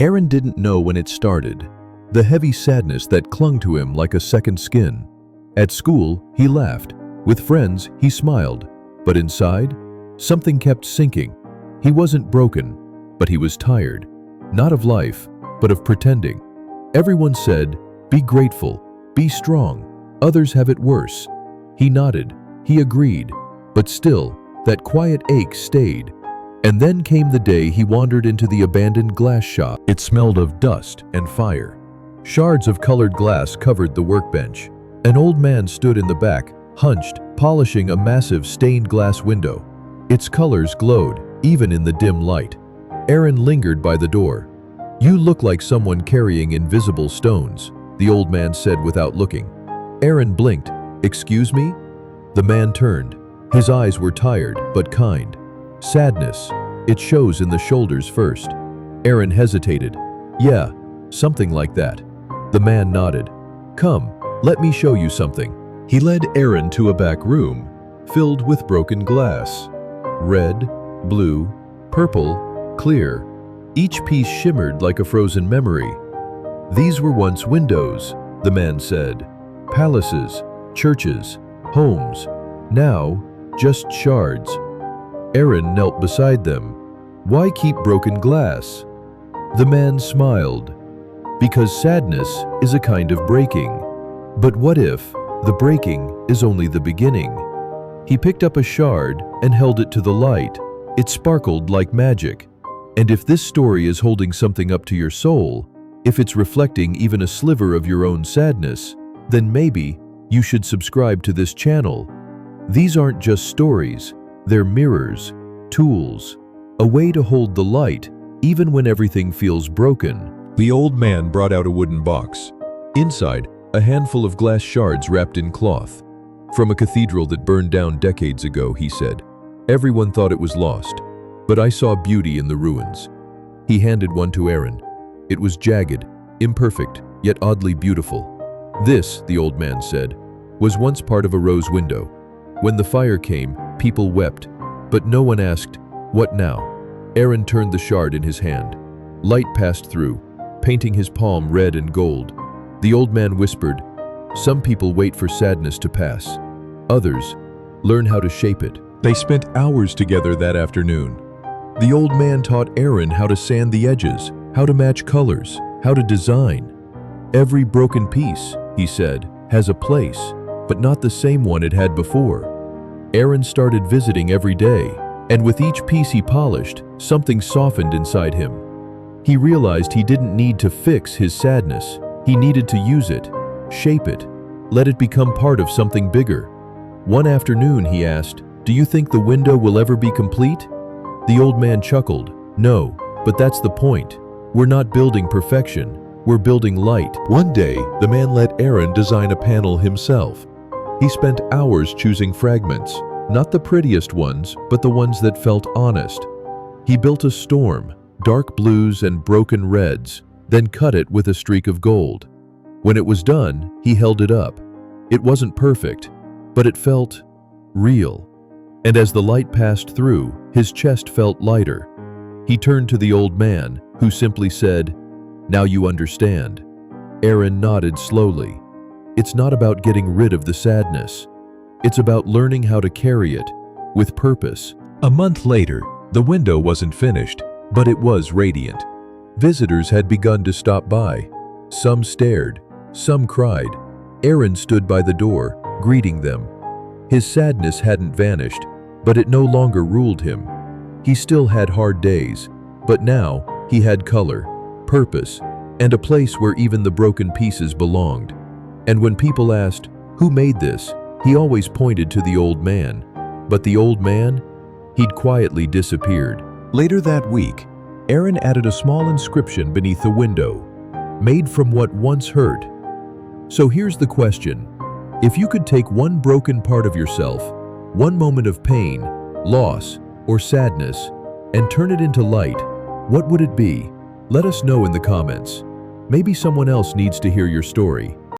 Aaron didn't know when it started, the heavy sadness that clung to him like a second skin. At school, he laughed. With friends, he smiled. But inside, something kept sinking. He wasn't broken, but he was tired. Not of life, but of pretending. Everyone said, "Be grateful, be strong. Others have it worse." He nodded, he agreed, but still, that quiet ache stayed. And then came the day he wandered into the abandoned glass shop. It smelled of dust and fire. Shards of colored glass covered the workbench. An old man stood in the back, hunched, polishing a massive stained glass window. Its colors glowed, even in the dim light. Aaron lingered by the door. "You look like someone carrying invisible stones," the old man said without looking. Aaron blinked. "Excuse me?" The man turned. His eyes were tired, but kind. Sadness. It shows in the shoulders first. Aaron hesitated. "Yeah, something like that." The man nodded. "Come, let me show you something." He led Aaron to a back room, filled with broken glass. Red, blue, purple, clear. Each piece shimmered like a frozen memory. "These were once windows," the man said. "Palaces, churches, homes. Now, just shards." Aaron knelt beside them. "Why keep broken glass?" The man smiled. "Because sadness is a kind of breaking. But what if the breaking is only the beginning?" He picked up a shard and held it to the light. It sparkled like magic. And if this story is holding something up to your soul, if it's reflecting even a sliver of your own sadness, then maybe you should subscribe to this channel. These aren't just stories, they're mirrors, tools, a way to hold the light even when everything feels broken. The old man brought out a wooden box. Inside, a handful of glass shards wrapped in cloth. "From a cathedral that burned down decades ago," he said. "Everyone thought it was lost, but I saw beauty in the ruins." He handed one to Aaron. It was jagged, imperfect, yet oddly beautiful. "This," the old man said, "was once part of a rose window. When the fire came, people wept, but no one asked, 'What now?'" Aaron turned the shard in his hand. Light passed through, painting his palm red and gold. The old man whispered, "Some people wait for sadness to pass. Others learn how to shape it." They spent hours together that afternoon. The old man taught Aaron how to sand the edges, how to match colors, how to design. "Every broken piece," he said, "has a place, but not the same one it had before." Aaron started visiting every day, and with each piece he polished, something softened inside him. He realized he didn't need to fix his sadness. He needed to use it, shape it, let it become part of something bigger. One afternoon he asked, "Do you think the window will ever be complete?" The old man chuckled. "No, but that's the point. We're not building perfection, we're building light." One day, the man let Aaron design a panel himself. He spent hours choosing fragments, not the prettiest ones, but the ones that felt honest. He built a storm, dark blues and broken reds, then cut it with a streak of gold. When it was done, he held it up. It wasn't perfect, but it felt real. And as the light passed through, his chest felt lighter. He turned to the old man, who simply said, "Now you understand." Aaron nodded slowly. It's not about getting rid of the sadness. It's about learning how to carry it with purpose. A month later, the window wasn't finished, but it was radiant. Visitors had begun to stop by. Some stared, some cried. Aaron stood by the door, greeting them. His sadness hadn't vanished, but it no longer ruled him. He still had hard days, but now he had color, purpose, and a place where even the broken pieces belonged. And when people asked, "Who made this?" he always pointed to the old man. But the old man? He'd quietly disappeared. Later that week, Aaron added a small inscription beneath the window, "Made from what once hurt." So here's the question. If you could take one broken part of yourself, one moment of pain, loss, or sadness, and turn it into light, what would it be? Let us know in the comments. Maybe someone else needs to hear your story.